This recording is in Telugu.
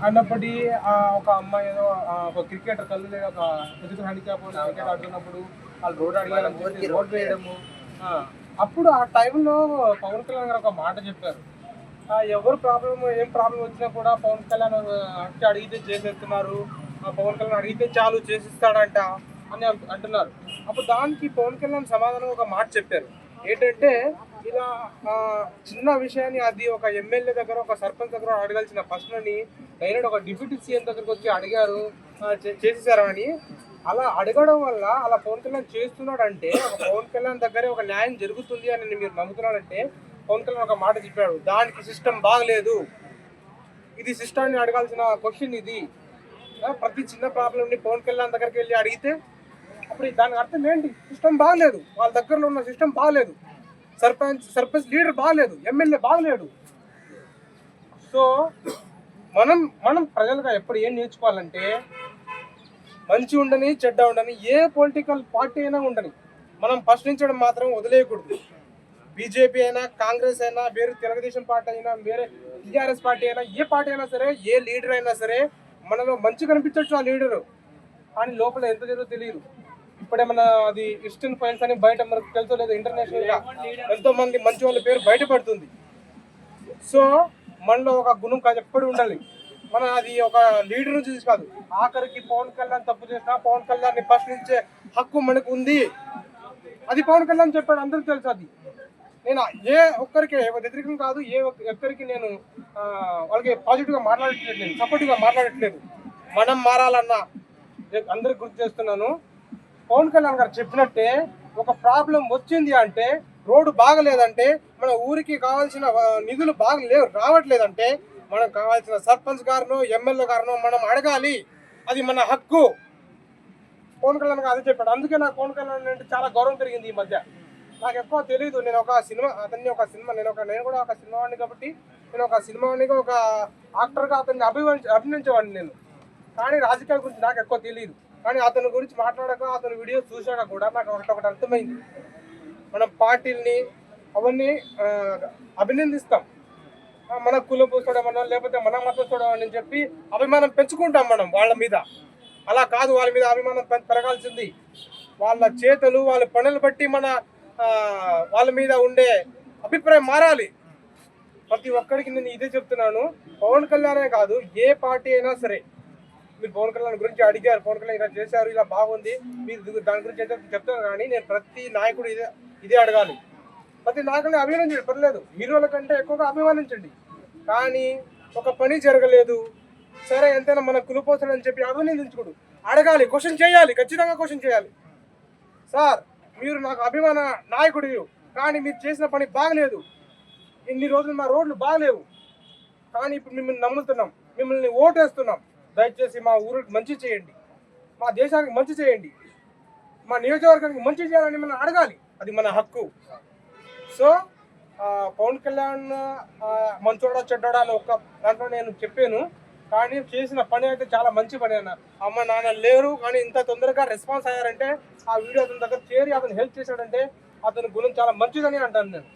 అన్నప్పటి ఒక అమ్మాయి ఏదో ఒక క్రికెటర్ కళ్ళు లేక ఒక ఫిజికల్ హ్యాండిక్యాప్ క్రికెట్ ఆడుతున్నప్పుడు వాళ్ళు రోడ్ అడిగాలని చెప్పి రోడ్ వేయడము. అప్పుడు ఆ టైంలో పవన్ కళ్యాణ్ గారు ఒక మాట చెప్పారు, ఎవరు ఏం ప్రాబ్లం వచ్చినా కూడా పవన్ కళ్యాణ్ అంటే అడిగితే చేసేస్తున్నారు, పవన్ కళ్యాణ్ అడిగితే చాలు చేసిస్తాడంట అని అంటున్నారు. అప్పుడు దానికి పవన్ కళ్యాణ్ సమాధానం ఒక మాట చెప్పారు, ఏంటంటే ఇలా చిన్న విషయాన్ని అది ఒక ఎమ్మెల్యే దగ్గర ఒక సర్పంచ్ దగ్గర అడగాల్సిన ప్రశ్నని డైరెక్ట్ ఒక డిప్యూటీ సీఎం దగ్గరకు వచ్చి అడిగారు, చేసేసారు అని. అలా అడగడం వల్ల అలా పవన్ కళ్యాణ్ చేస్తున్నాడంటే ఒక పవన్ కళ్యాణ్ దగ్గరే ఒక న్యాయం జరుగుతుంది అని మీరు నమ్ముతున్నారంటే పవన్ కళ్యాణ్ ఒక మాట చెప్పాడు, దానికి సిస్టమ్ బాగలేదు, ఇది సిస్టాన్ని అడగాల్సిన క్వశ్చన్ ఇది. ప్రతి చిన్న ప్రాబ్లంని పవన్ కళ్యాణ్ దగ్గరికి వెళ్ళి అడిగితే అప్పుడు దానికి అర్థం ఏంటి? సిస్టమ్ బాగలేదు, వాళ్ళ దగ్గరలో ఉన్న సిస్టమ్ బాగలేదు, సర్పంచ్ లీడర్ బాగలేదు, ఎమ్మెల్యే బాగలేడు. సో మనం ప్రజలుగా ఎప్పుడు ఏం నేర్చుకోవాలంటే మంచి ఉండని చెడ్డ ఉండని ఏ పొలిటికల్ పార్టీ అయినా ఉండని మనం ప్రశ్నించడం మాత్రం వదిలేయకూడదు. బీజేపీ అయినా, కాంగ్రెస్ అయినా, వేరే తెలుగుదేశం పార్టీ అయినా, వేరే టీఆర్ఎస్ పార్టీ అయినా, ఏ పార్టీ అయినా సరే, ఏ లీడర్ అయినా సరే మనలో మంచి కనిపించవచ్చు ఆ లీడరు, కానీ లోపల ఎంత జరుగుతుందో తెలియదు. ఇప్పుడే మన అది ఈస్టర్న్ ఫైల్స్ అని బయట మనకు తెలుసో లేదు, ఇంటర్నేషనల్ గా ఎంతో మంది మంచి వాళ్ళ పేరు బయటపడుతుంది. సో మనలో ఒక గుణం ఎప్పుడు ఉండాలి, మన అది ఒక లీడర్ నుంచి కాదు. ఆఖరికి పవన్ కళ్యాణ్ తప్పు చేసినా పవన్ కళ్యాణ్ ని ప్రశ్నించే హక్కు మనకు ఉంది, అది పవన్ కళ్యాణ్ చెప్పాడు, అందరికీ తెలుసు. అది నేను ఏ ఒక్కరికి వ్యతిరేకం కాదు, ఏ ఒక్కరికి నేను వాళ్ళకి పాజిటివ్ గా మాట్లాడట్లేదు, నేను సపోర్టివ్ గా మాట్లాడట్లేదు. మనం మారాలన్నా అందరికి గుర్తు చేస్తున్నాను, పవన్ కళ్యాణ్ గారు చెప్పినట్టే ఒక ప్రాబ్లం వచ్చింది అంటే, రోడ్డు బాగలేదంటే, మన ఊరికి కావాల్సిన నిధులు రావట్లేదంటే మనకు కావాల్సిన సర్పంచ్ గారినో ఎమ్మెల్యే గారినో మనం అడగాలి, అది మన హక్కు. పవన్ కళ్యాణ్ గారు అదే చెప్పాడు. అందుకే నాకు పవన్ కళ్యాణ్ అంటే చాలా గౌరవం పెరిగింది ఈ మధ్య. నాకు ఎక్కువ తెలియదు, నేను ఒక సినిమా అతన్ని ఒక సినిమా నేను కూడా ఒక సినిమా వాడిని కాబట్టి నేను ఒక సినిమా వాడిగా ఒక యాక్టర్గా అతన్ని అభినందించేవాడిని నేను. కానీ రాజకీయాల గురించి నాకు ఎక్కువ తెలియదు. కానీ అతని గురించి మాట్లాడాక, అతని వీడియో చూశాక కూడా నాకు ఒకటి అర్థమైంది, మనం పార్టీల్ని అవన్నీ అభినందిస్తాం, మన కులపోస్తాడమనో లేకపోతే మన మతస్థుడమని చెప్పి అభిమానం పెంచుకుంటాం మనం వాళ్ళ మీద. అలా కాదు, వాళ్ళ మీద అభిమానం పెరగాల్సింది వాళ్ళ చేతులు, వాళ్ళ పనులు బట్టి మన వాళ్ళ మీద ఉండే అభిప్రాయం మారాలి. ప్రతి ఒక్కరికి నేను ఇదే చెప్తున్నాను, పవన్ కళ్యాణే కాదు, ఏ పార్టీ అయినా సరే. మీరు పవన్ కళ్యాణ్ గురించి అడిగారు, పవన్ కళ్యాణ్ ఇలా చేశారు, ఇలా బాగుంది, మీరు దాని గురించి అయితే చెప్తాను. కానీ నేను ప్రతి నాయకుడు ఇదే అడగాలి, ప్రతి నాయకుడిని అభిమానించండి, పర్లేదు, హీరోల కంటే ఎక్కువగా అభిమానించండి. కానీ ఒక పని జరగలేదు సరే, ఎంతైనా మన కులపోసడని చెప్పి అభినందించుకోడు, అడగాలి, క్వశ్చన్ చేయాలి, ఖచ్చితంగా క్వశ్చన్ చేయాలి. సార్ మీరు నాకు అభిమాన నాయకుడు, కానీ మీరు చేసిన పని బాగలేదు, ఇన్ని రోజులు మా రోడ్లు బాగలేవు, కానీ ఇప్పుడు మిమ్మల్ని నమ్ముతున్నాం, మిమ్మల్ని ఓటేస్తున్నాం, దయచేసి మా ఊరికి మంచి చేయండి, మా దేశానికి మంచి చేయండి, మా నియోజకవర్గానికి మంచి చేయాలని మనం అడగాలి, అది మన హక్కు. సో పవన్ కళ్యాణ్ మంచోడా చెడ్డోడా అని ఒక దాంట్లో నేను చెప్పాను, కానీ చేసిన పని అయితే చాలా మంచి పని అన్న. అమ్మ నాన్న లేరు కానీ ఇంత తొందరగా రెస్పాన్స్ అయ్యారంటే, ఆ వీడియో అతని దగ్గర చేరి అతను హెల్ప్ చేశాడంటే అతని గుణం చాలా మంచిదని అంటాను నేను.